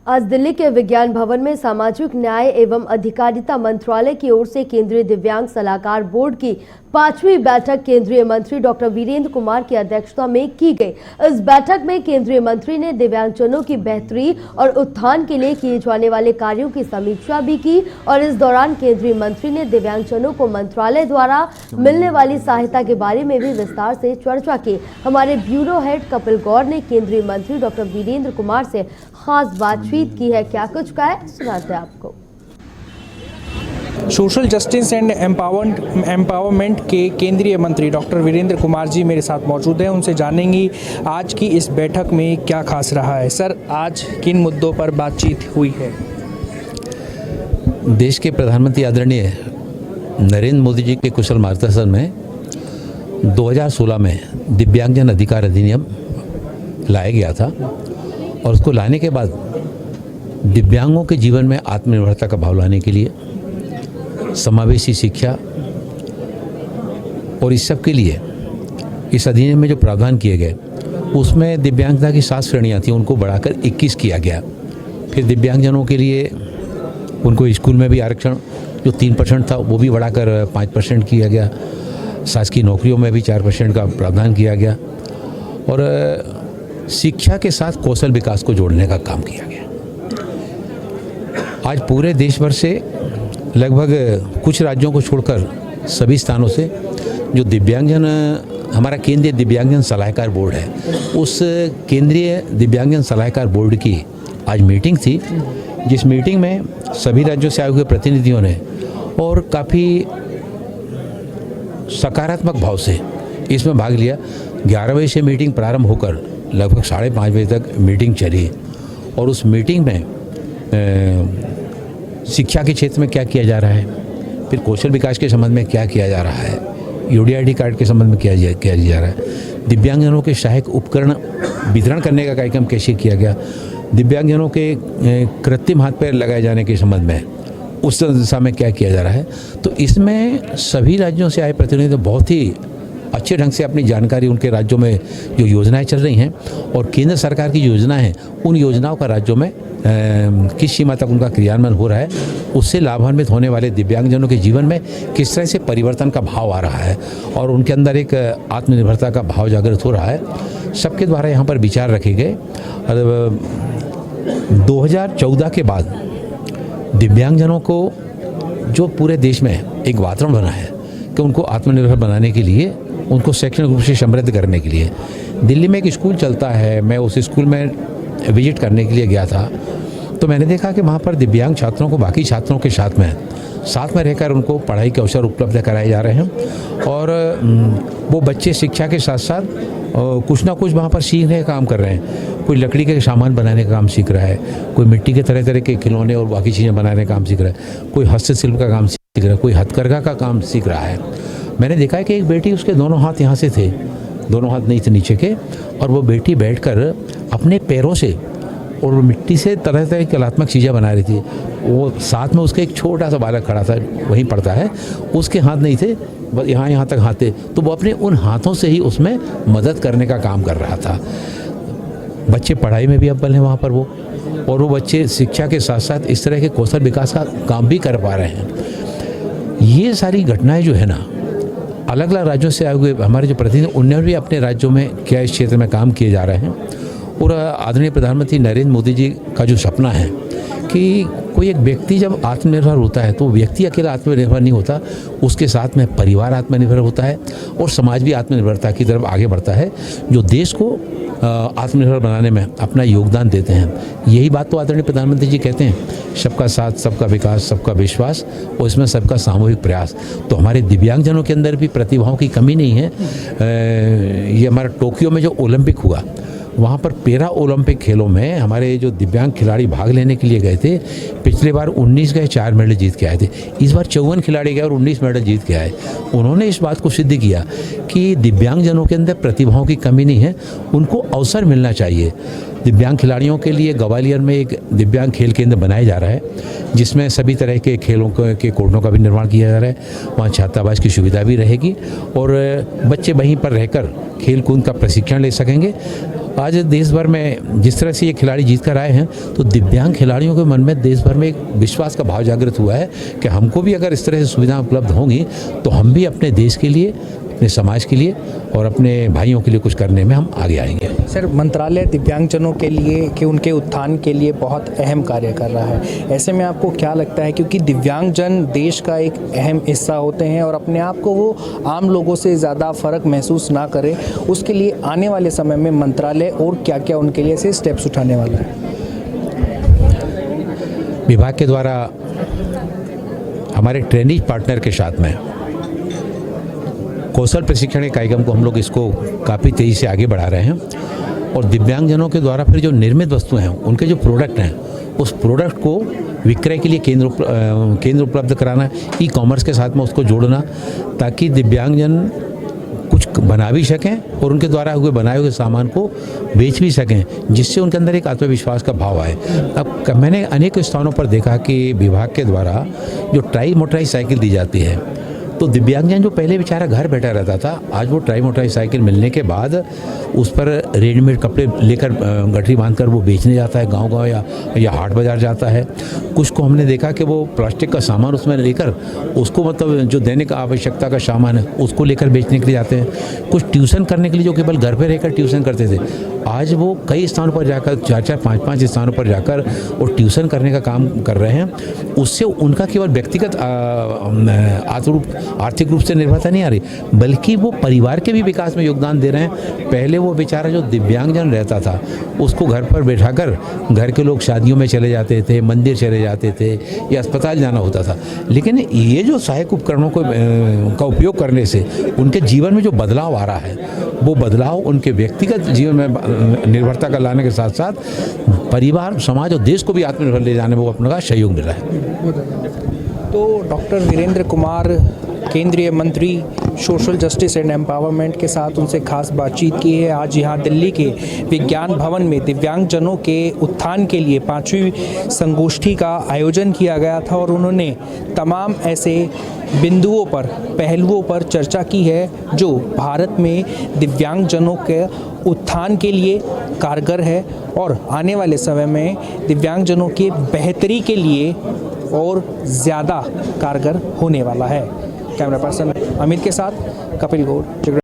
आज दिल्ली के विज्ञान भवन में सामाजिक न्याय एवं अधिकारिता मंत्रालय की ओर से केंद्रीय दिव्यांग सलाहकार बोर्ड की 5वीं बैठक केंद्रीय मंत्री डॉक्टर वीरेंद्र कुमार की अध्यक्षता में की गई। इस बैठक में केंद्रीय मंत्री ने दिव्यांगजनों की बेहतरी और उत्थान के लिए किए जाने वाले कार्यों की समीक्षा भी की और इस दौरान केंद्रीय मंत्री ने दिव्यांगजनों को मंत्रालय द्वारा मिलने वाली सहायता के बारे में भी विस्तार से चर्चा की। हमारे ब्यूरो हेड कपिल गौर ने केंद्रीय मंत्री डॉक्टर वीरेंद्र कुमार से खास बातचीत की है। क्या कुछ कहा है सुनाते हैं आपको। सोशल जस्टिस एंड एम्पावरमेंट के केंद्रीय मंत्री डॉक्टर वीरेंद्र कुमार जी मेरे साथ मौजूद हैं। उनसे जानेंगे आज की इस बैठक में क्या खास रहा है। सर, आज किन मुद्दों पर बातचीत हुई है? देश के प्रधानमंत्री आदरणीय नरेंद्र मोदी जी के कुशल मार्गदर्शन में 2016 में दिव्यांगजन अधिकार अधिनियम लाया गया था और उसको लाने के बाद दिव्यांगों के जीवन में आत्मनिर्भरता का भाव लाने के लिए समावेशी शिक्षा और इस सब के लिए इस अधिनियम में जो प्रावधान किए गए उसमें दिव्यांगता की 7 श्रेणियाँ थी, उनको बढ़ाकर 21 किया गया। फिर दिव्यांगजनों के लिए उनको स्कूल में भी आरक्षण जो 3% था वो भी बढ़ाकर 5% किया गया। शासकीय नौकरियों में भी 4% का प्रावधान किया गया और शिक्षा के साथ कौशल विकास को जोड़ने का काम किया गया। आज पूरे देश भर से लगभग कुछ राज्यों को छोड़कर सभी स्थानों से जो दिव्यांगजन हमारा केंद्रीय दिव्यांगजन सलाहकार बोर्ड है, उस केंद्रीय दिव्यांगजन सलाहकार बोर्ड की आज मीटिंग थी, जिस मीटिंग में सभी राज्यों से आए हुए प्रतिनिधियों ने और काफ़ी सकारात्मक भाव से इसमें भाग लिया। 11 बजे से मीटिंग प्रारंभ होकर लगभग 5:30 बजे तक मीटिंग चली और उस मीटिंग में शिक्षा के क्षेत्र में क्या किया जा रहा है, फिर कौशल विकास के संबंध में क्या किया जा रहा है, यूडीआईडी कार्ड के संबंध में क्या जा रहा है, दिव्यांगजनों के सहायक उपकरण वितरण करने का कार्यक्रम कैसे किया गया, दिव्यांगजनों के कृत्रिम हाथ पैर लगाए जाने के संबंध में उस दिशा में क्या किया जा रहा है। तो इसमें सभी राज्यों से आए प्रतिनिधि बहुत ही अच्छे ढंग से अपनी जानकारी उनके राज्यों में जो योजनाएं चल रही हैं और केंद्र सरकार की योजनाएं हैं उन योजनाओं का राज्यों में किस सीमा तक उनका क्रियान्वयन हो रहा है, उससे लाभान्वित होने वाले दिव्यांगजनों के जीवन में किस तरह से परिवर्तन का भाव आ रहा है और उनके अंदर एक आत्मनिर्भरता का भाव जागृत हो रहा है। सबके द्वारा यहाँ पर विचार रखे गए। 2014 के बाद दिव्यांगजनों को जो पूरे देश में एक वातावरण बना है कि उनको आत्मनिर्भर बनाने के लिए, उनको शैक्षणिक रूप से समृद्ध करने के लिए दिल्ली में एक स्कूल चलता है। मैं उस स्कूल में विजिट करने के लिए गया था तो मैंने देखा कि वहाँ पर दिव्यांग छात्रों को बाकी छात्रों के साथ में रहकर उनको पढ़ाई के अवसर उपलब्ध कराए जा रहे हैं और वो बच्चे शिक्षा के साथ साथ कुछ ना कुछ वहाँ पर सीखने का काम कर रहे हैं। कोई लकड़ी के सामान बनाने का काम सीख रहा है, कोई मिट्टी के तरह तरह के खिलौने और बाकी चीज़ें बनाने का काम सीख रहा है, कोई हस्तशिल्प का काम सीख रहा है, कोई हथकरघा का काम सीख रहा है। मैंने देखा है कि एक बेटी, उसके दोनों हाथ यहाँ से थे, दोनों हाथ नहीं थे नीचे के, और वो बेटी बैठकर अपने पैरों से और मिट्टी से तरह तरह की कलात्मक चीज़ें बना रही थी। वो साथ में उसका एक छोटा सा बालक खड़ा था, वहीं पढ़ता है, उसके हाथ नहीं थे, बस यहाँ तक हाथ थे, तो वो अपने उन हाथों से ही उसमें मदद करने का काम कर रहा था। बच्चे पढ़ाई में भी अव्वल हैं वहाँ पर वो, और वो बच्चे शिक्षा के साथ साथ इस तरह के कौशल विकास का काम भी कर पा रहे हैं। ये सारी घटनाएं जो है ना, अलग अलग राज्यों से आए हुए हमारे जो प्रतिनिधि, उन्होंने भी अपने राज्यों में क्या इस क्षेत्र में काम किए जा रहे हैं। और आदरणीय प्रधानमंत्री नरेंद्र मोदी जी का जो सपना है कि कोई एक व्यक्ति जब आत्मनिर्भर होता है तो व्यक्ति अकेला आत्मनिर्भर नहीं होता, उसके साथ में परिवार आत्मनिर्भर होता है और समाज भी आत्मनिर्भरता की तरफ आगे बढ़ता है, जो देश को आत्मनिर्भर बनाने में अपना योगदान देते हैं। यही बात तो आदरणीय प्रधानमंत्री जी कहते हैं, सबका साथ, सबका विकास, सबका विश्वास और इसमें सबका सामूहिक प्रयास। तो हमारे दिव्यांगजनों के अंदर भी प्रतिभाओं की कमी नहीं है। ये हमारा टोक्यो में जो ओलंपिक हुआ, वहाँ पर पैरा ओलंपिक खेलों में हमारे जो दिव्यांग खिलाड़ी भाग लेने के लिए गए थे, पिछले बार 19 गए, 4 मेडल जीत के आए थे। इस बार 54 खिलाड़ी गए और 19 मेडल जीत के आए। उन्होंने इस बात को सिद्ध किया कि दिव्यांगजनों के अंदर प्रतिभाओं की कमी नहीं है, उनको अवसर मिलना चाहिए। दिव्यांग खिलाड़ियों के लिए ग्वालियर में एक दिव्यांग खेल केंद्र बनाया जा रहा है, जिसमें सभी तरह के खेलों के कोर्टों का भी निर्माण किया जा रहा है। वहाँ छात्रावास की सुविधा भी रहेगी और बच्चे वहीं पर रहकर खेल कूद का प्रशिक्षण ले सकेंगे। आज देश भर में जिस तरह से ये खिलाड़ी जीत कर आए हैं, तो दिव्यांग खिलाड़ियों के मन में देश भर में एक विश्वास का भाव जागृत हुआ है कि हमको भी अगर इस तरह से सुविधाएं उपलब्ध होंगी तो हम भी अपने देश के लिए, अपने समाज के लिए और अपने भाइयों के लिए कुछ करने में हम आगे आएंगे। सर, मंत्रालय दिव्यांगजनों के लिए कि उनके उत्थान के लिए बहुत अहम कार्य कर रहा है। ऐसे में आपको क्या लगता है, क्योंकि दिव्यांगजन देश का एक अहम हिस्सा होते हैं और अपने आप को वो आम लोगों से ज़्यादा फ़र्क महसूस ना करें, उसके लिए आने वाले समय में मंत्रालय और क्या क्या उनके लिए ऐसे स्टेप्स उठाने वाला है? विभाग के द्वारा हमारे ट्रेनिंग पार्टनर के साथ में कौशल प्रशिक्षण के कार्यक्रम को हम लोग इसको काफ़ी तेज़ी से आगे बढ़ा रहे हैं और दिव्यांगजनों के द्वारा फिर जो निर्मित वस्तुएं हैं, उनके जो प्रोडक्ट हैं, उस प्रोडक्ट को विक्रय के लिए केंद्र उपलब्ध कराना, ई कॉमर्स के साथ में उसको जोड़ना, ताकि दिव्यांगजन कुछ बना भी सकें और उनके द्वारा हुए बनाए हुए सामान को बेच भी सकें, जिससे उनके अंदर एक आत्मविश्वास का भाव आए। अब मैंने अनेक स्थानों पर देखा कि विभाग के द्वारा जो ट्राई मोटराइज साइकिल दी जाती है, तो दिव्यांगजन जो पहले बेचारा घर बैठा रहता था, आज वो ट्राई मोटराइज साइकिल मिलने के बाद उस पर रेडीमेड कपड़े लेकर गठरी बांधकर वो बेचने जाता है, गांव-गांव या हाट बाज़ार जाता है। कुछ को हमने देखा कि वो प्लास्टिक का सामान उसमें लेकर उसको, मतलब जो दैनिक आवश्यकता का सामान है उसको लेकर बेचने के लिए जाते हैं। कुछ ट्यूशन करने के लिए जो केवल घर पर रहकर ट्यूशन करते थे, आज वो कई स्थानों पर जाकर 4-4, 5-5 स्थानों पर जाकर वो ट्यूशन करने का काम कर रहे हैं। उससे उनका केवल व्यक्तिगत आर्थिक रूप से निर्भरता नहीं आ रही, बल्कि वो परिवार के भी विकास में योगदान दे रहे हैं। पहले वो बेचारा जो दिव्यांगजन रहता था, उसको घर पर बैठाकर घर के लोग शादियों में चले जाते थे, मंदिर चले जाते थे या अस्पताल जाना होता था, लेकिन ये जो सहायक उपकरणों का उपयोग करने से उनके जीवन में जो बदलाव आ रहा है, वो बदलाव उनके व्यक्तिगत जीवन में निर्भरता का लाने के साथ साथ परिवार, समाज और देश को भी आत्मनिर्भर ले जाने में वो अपना सहयोग मिल रहा है। तो डॉक्टर वीरेंद्र कुमार, केंद्रीय मंत्री सोशल जस्टिस एंड एम्पावरमेंट के साथ उनसे खास बातचीत की है। आज यहाँ दिल्ली के विज्ञान भवन में दिव्यांगजनों के उत्थान के लिए 5वीं संगोष्ठी का आयोजन किया गया था और उन्होंने तमाम ऐसे बिंदुओं पर, पहलुओं पर चर्चा की है जो भारत में दिव्यांगजनों के उत्थान के लिए कारगर है और आने वाले समय में दिव्यांगजनों के बेहतरी के लिए और ज़्यादा कारगर होने वाला है। कैमरा पर्सन अमित के साथ कपिल गौड़।